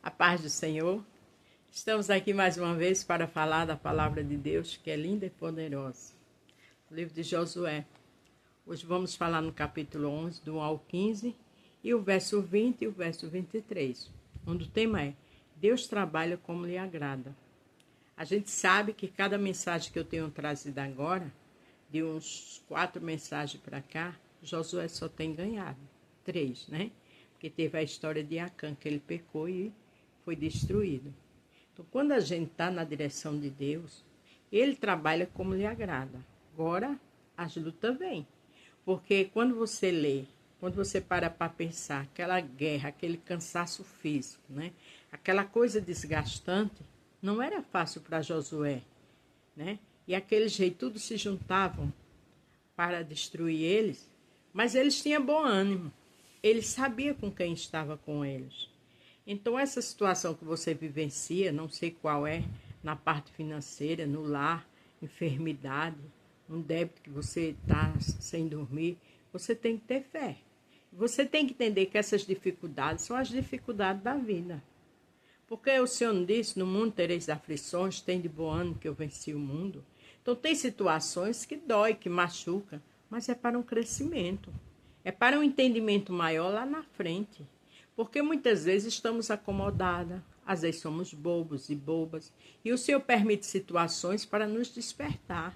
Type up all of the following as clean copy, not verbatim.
A paz do Senhor. Estamos aqui mais uma vez para falar da palavra de Deus, que é linda e poderosa. O livro de Josué. Hoje vamos falar no capítulo 11, do 1 ao 15, e o verso 20 e o verso 23, onde o tema é: Deus trabalha como lhe agrada. A gente sabe que cada mensagem que eu tenho trazido agora, de uns 4 mensagens para cá, Josué só tem ganhado 3, né? Porque teve a história de Acã, que ele pecou e foi destruído. Então, quando a gente está na direção de Deus, Ele trabalha como lhe agrada. Agora, as lutas vêm. Porque quando você lê, quando você para pensar, aquela guerra, aquele cansaço físico, né? Aquela coisa desgastante, não era fácil para Josué, né? E aquele jeito, tudo se juntavam para destruir eles, mas eles tinham bom ânimo. Ele sabia com quem estava com eles. Então, essa situação que você vivencia, não sei qual é, na parte financeira, no lar, enfermidade, um débito que você está sem dormir, você tem que ter fé. Você tem que entender que essas dificuldades são as dificuldades da vida. Porque o Senhor não disse: no mundo tereis aflições, tem de bom ânimo que eu venci o mundo. Então, tem situações que dói, que machuca, mas é para um crescimento. É para um entendimento maior lá na frente. Porque muitas vezes estamos acomodadas, às vezes somos bobos e bobas. E o Senhor permite situações para nos despertar,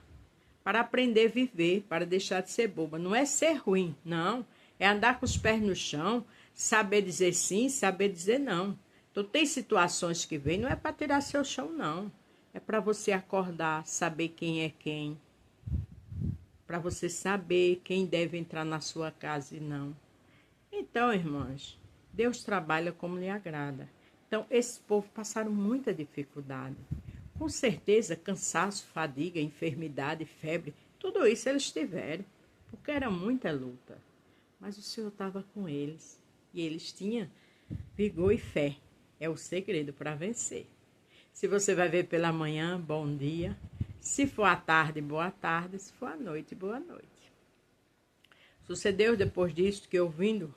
para aprender a viver, para deixar de ser boba. Não é ser ruim, não. É andar com os pés no chão, saber dizer sim, saber dizer não. Então, tem situações que vêm, não é para tirar seu chão, não. É para você acordar, saber quem é quem. Para você saber quem deve entrar na sua casa e não. Então, irmãs, Deus trabalha como lhe agrada. Então, esse povo passaram muita dificuldade. Com certeza, cansaço, fadiga, enfermidade, febre, tudo isso eles tiveram, porque era muita luta. Mas o Senhor estava com eles e eles tinham vigor e fé. É o segredo para vencer. Se você vai ver pela manhã, bom dia. Se for à tarde, boa tarde. Se for à noite, boa noite. Sucedeu depois disto que, ouvindo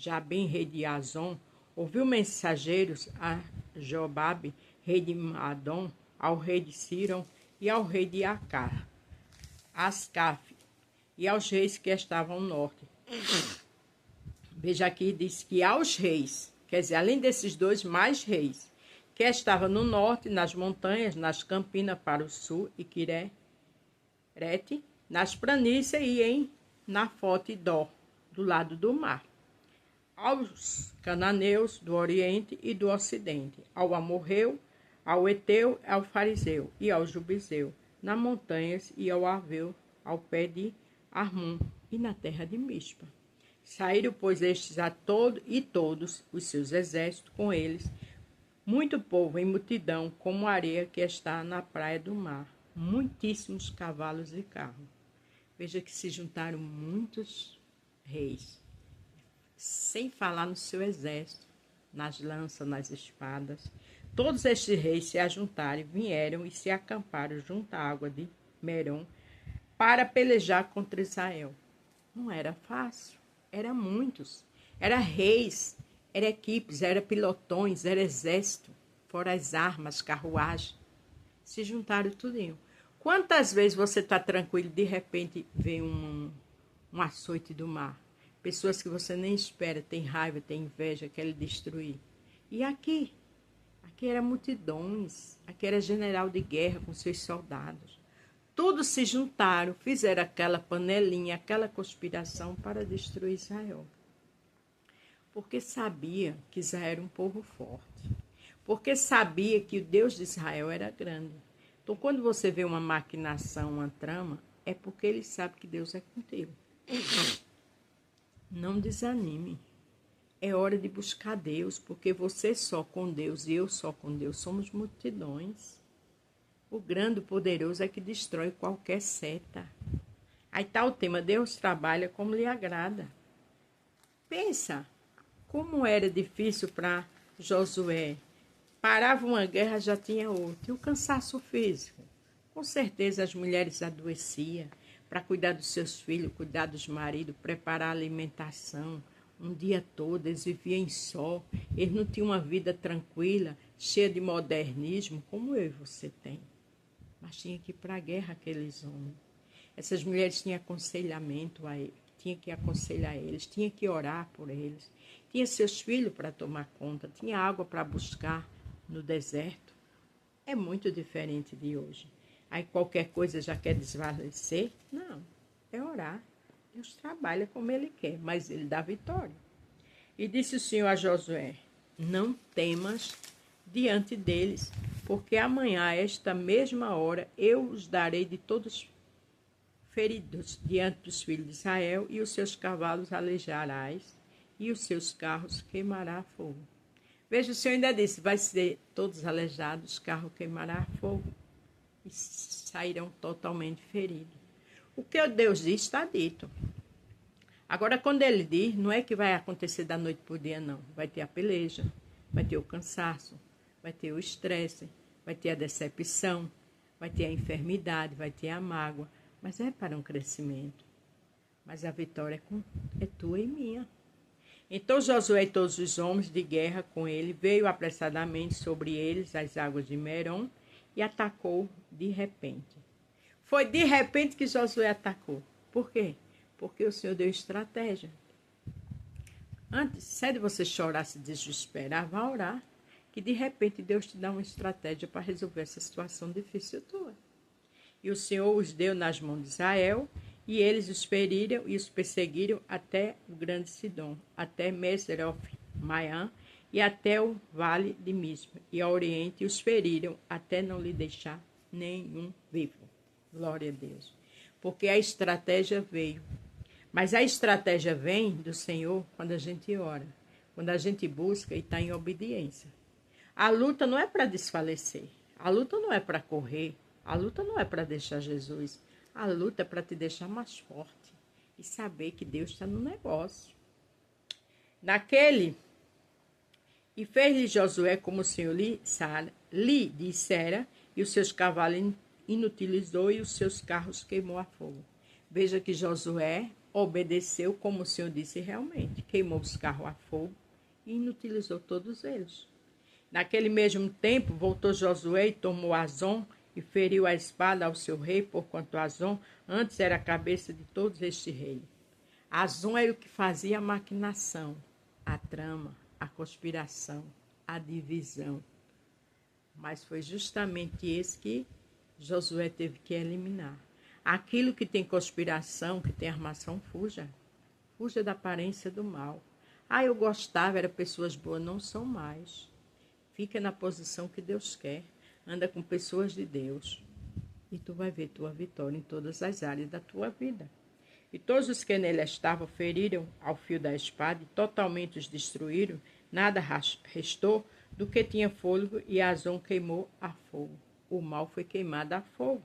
Jabim, rei de Azon, ouviu mensageiros a Jobabe, rei de Madom, ao rei de Siron e ao rei de Acar, Ascaf, e aos reis que estavam ao norte. Veja aqui, diz que aos reis, quer dizer, além desses dois, mais reis, que estavam no norte, nas montanhas, nas campinas para o sul, e Quirete, nas planícies e em Nafote e Dó, do lado do mar. Aos cananeus do oriente e do ocidente, ao amorreu, ao eteu, ao fariseu e ao jubizeu, nas montanhas e ao aveu, ao pé de Armon e na terra de Mispa. Saíram, pois, estes a todos os seus exércitos com eles, muito povo em multidão, como a areia que está na praia do mar, muitíssimos cavalos e carros. Veja que se juntaram muitos reis, sem falar no seu exército, nas lanças, nas espadas. Todos estes reis se ajuntaram, vieram e se acamparam junto à água de Merom para pelejar contra Israel. Não era fácil, eram muitos. Era reis, era equipes, era pilotões, era exército, fora as armas, carruagem. Se juntaram tudinho. Quantas vezes você está tranquilo e de repente vem um açoite do mar? Pessoas que você nem espera, tem raiva, tem inveja, quer lhe destruir. E aqui? Aqui era multidões, aqui era general de guerra com seus soldados. Todos se juntaram, fizeram aquela panelinha, aquela conspiração para destruir Israel. Porque sabia que Israel era um povo forte. Porque sabia que o Deus de Israel era grande. Então, quando você vê uma maquinação, uma trama, é porque ele sabe que Deus é contigo. Não desanime. É hora de buscar Deus, porque você só com Deus e eu só com Deus somos multidões. O grande, o poderoso é que destrói qualquer seta. Aí está o tema: Deus trabalha como lhe agrada. Pensa, como era difícil para Josué. Parava uma guerra, já tinha outra. E o cansaço físico. Com certeza as mulheres adoeciam para cuidar dos seus filhos, cuidar dos maridos, preparar a alimentação, um dia todo, eles viviam em sol, eles não tinham uma vida tranquila, cheia de modernismo, como eu e você tem. Mas tinha que ir para a guerra aqueles homens. Essas mulheres tinham aconselhamento a eles, tinha que aconselhar eles, tinha que orar por eles, tinha seus filhos para tomar conta, tinha água para buscar no deserto. É muito diferente de hoje. Aí qualquer coisa já quer desvalecer? Não, é orar. Deus trabalha como Ele quer, mas Ele dá vitória. E disse o Senhor a Josué: não temas diante deles, porque amanhã, a esta mesma hora, eu os darei de todos feridos diante dos filhos de Israel, e os seus cavalos aleijarás, e os seus carros queimará fogo. Veja, o Senhor ainda disse: vai ser todos aleijados, os carros queimará fogo, e sairão totalmente feridos. O que Deus diz está dito. Agora, quando Ele diz, não é que vai acontecer da noite para o dia, não. Vai ter a peleja, vai ter o cansaço, vai ter o estresse, vai ter a decepção, vai ter a enfermidade, vai ter a mágoa, mas é para um crescimento. Mas a vitória é tua e minha. Então Josué e todos os homens de guerra com ele veio apressadamente sobre eles as águas de Merom e atacou de repente. Foi de repente que Josué atacou. Por quê? Porque o Senhor deu estratégia. Antes, se é de você chorar, se desesperar, vá orar. Que de repente Deus te dá uma estratégia para resolver essa situação difícil tua. E o Senhor os deu nas mãos de Israel, e eles os feriram e os perseguiram até o grande Sidom, até Meseroth-Maiã e até o vale de Mispa, e ao oriente os feriram até não lhe deixar nenhum vivo. Glória a Deus. Porque a estratégia veio. Mas a estratégia vem do Senhor quando a gente ora, quando a gente busca e está em obediência. A luta não é para desfalecer, a luta não é para correr, a luta não é para deixar Jesus, a luta é para te deixar mais forte e saber que Deus está no negócio. E fez-lhe Josué como o Senhor lhe dissera, e os seus cavalos inutilizou e os seus carros queimou a fogo. Veja que Josué obedeceu como o Senhor disse realmente, queimou os carros a fogo e inutilizou todos eles. Naquele mesmo tempo voltou Josué e tomou Azon e feriu a espada ao seu rei, porquanto Azon antes era a cabeça de todos estes reis. Azon era o que fazia a maquinação, a trama, a conspiração, a divisão. Mas foi justamente esse que Josué teve que eliminar. Aquilo que tem conspiração, que tem armação, fuja. Fuja da aparência do mal. Eu gostava, eram pessoas boas, não são mais. Fica na posição que Deus quer. Anda com pessoas de Deus. E tu vai ver tua vitória em todas as áreas da tua vida. E todos os que nele estavam feriram ao fio da espada e totalmente os destruíram. Nada restou do que tinha fôlego, e Azon queimou a fogo. O mal foi queimado a fogo.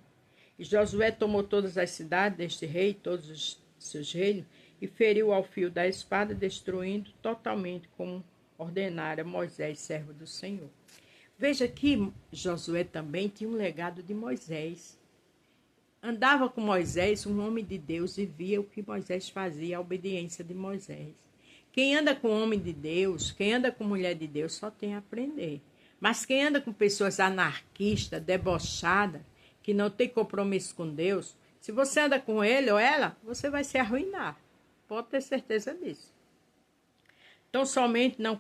E Josué tomou todas as cidades deste rei, todos os seus reinos, e feriu ao fio da espada, destruindo totalmente, como ordenara Moisés, servo do Senhor. Veja que Josué também tinha um legado de Moisés. Andava com Moisés, um homem de Deus, e via o que Moisés fazia, a obediência de Moisés. Quem anda com homem de Deus, quem anda com mulher de Deus, só tem a aprender. Mas quem anda com pessoas anarquistas, debochadas, que não tem compromisso com Deus, se você anda com ele ou ela, você vai se arruinar. Pode ter certeza disso. Então somente não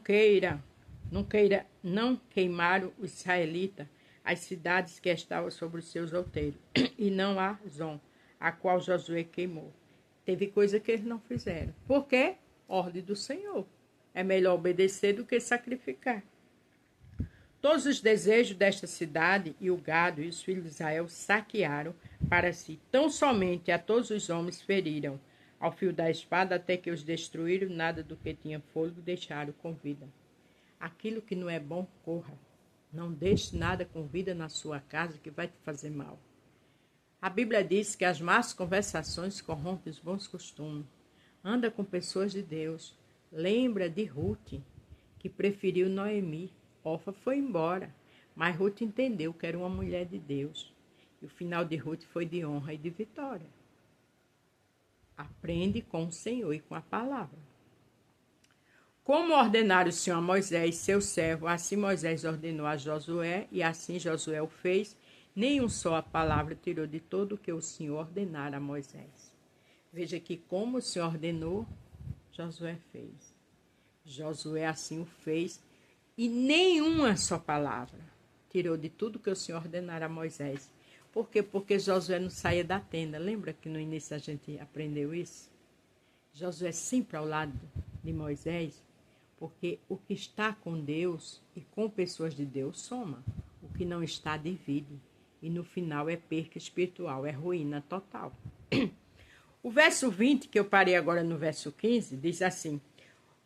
queimaram os israelitas as cidades que estavam sobre os seus outeiros, e não a Zon, a qual Josué queimou. Teve coisa que eles não fizeram. Por quê? Ordem do Senhor. É melhor obedecer do que sacrificar. Todos os desejos desta cidade e o gado e os filhos de Israel saquearam para si. Tão somente a todos os homens feriram ao fio da espada, até que os destruíram, nada do que tinha fôlego deixaram com vida. Aquilo que não é bom, corra. Não deixe nada com vida na sua casa que vai te fazer mal. A Bíblia diz que as más conversações corrompem os bons costumes. Anda com pessoas de Deus. Lembra de Ruth, que preferiu Noemi. Orfa foi embora, mas Ruth entendeu que era uma mulher de Deus. E o final de Ruth foi de honra e de vitória. Aprende com o Senhor e com a palavra. Como ordenara o Senhor a Moisés, seu servo, assim Moisés ordenou a Josué, e assim Josué o fez. Nem só a palavra tirou de todo o que o Senhor ordenara a Moisés. Veja que como o Senhor ordenou, Josué fez. Josué assim o fez, e nenhuma só palavra tirou de tudo que o Senhor ordenara a Moisés. Por quê? Porque Josué não saía da tenda. Lembra que no início a gente aprendeu isso? Josué sempre ao lado de Moisés, porque o que está com Deus e com pessoas de Deus soma. O que não está divide. E no final é perca espiritual, é ruína total. O verso 20, que eu parei agora no verso 15, diz assim: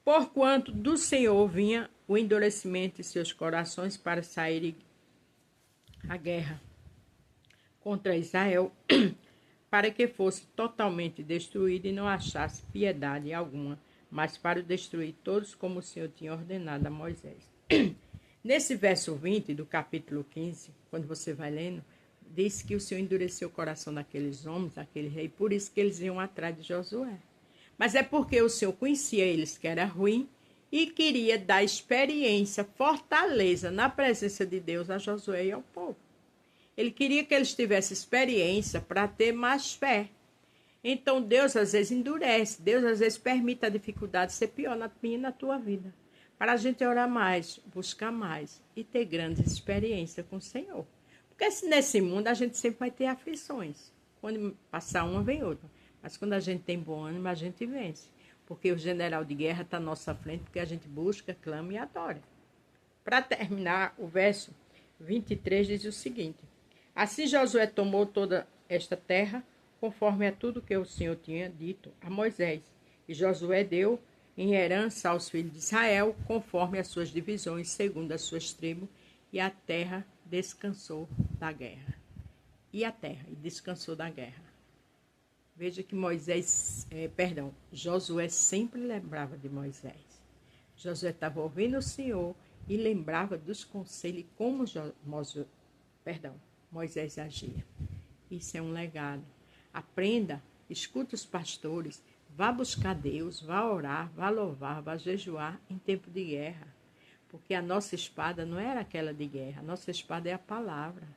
Porquanto do Senhor vinha o endurecimento de seus corações para saírem à guerra contra Israel, para que fosse totalmente destruído e não achasse piedade alguma, mas para o destruir todos, como o Senhor tinha ordenado a Moisés. Nesse verso 20 do capítulo 15, quando você vai lendo, diz que o Senhor endureceu o coração daqueles homens, daquele rei, por isso que eles iam atrás de Josué. Mas é porque o Senhor conhecia eles que era ruim e queria dar experiência, fortaleza na presença de Deus a Josué e ao povo. Ele queria que eles tivessem experiência para ter mais fé. Então Deus às vezes endurece, Deus às vezes permite a dificuldade ser pior na minha e na tua vida. Para a gente orar mais, buscar mais e ter grandes experiências com o Senhor. Porque nesse mundo a gente sempre vai ter aflições. Quando passar uma, vem outra. Mas quando a gente tem bom ânimo, a gente vence. Porque o general de guerra está à nossa frente, porque a gente busca, clama e adora. Para terminar, o verso 23 diz o seguinte: Assim Josué tomou toda esta terra, conforme a tudo que o Senhor tinha dito a Moisés. E Josué deu em herança aos filhos de Israel, conforme as suas divisões, segundo as suas tribos, e a terra descansou da guerra. E descansou da guerra. Veja que Josué sempre lembrava de Moisés. Josué estava ouvindo o Senhor e lembrava dos conselhos e como Moisés agia. Isso é um legado. Aprenda, escuta os pastores, vá buscar Deus, vá orar, vá louvar, vá jejuar em tempo de guerra. Porque a nossa espada não era aquela de guerra, a nossa espada é a palavra.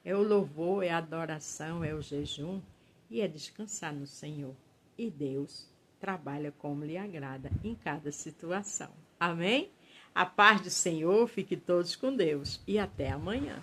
É o louvor, é a adoração, é o jejum e é descansar no Senhor. E Deus trabalha como lhe agrada em cada situação. Amém? A paz do Senhor, fique todos com Deus e até amanhã.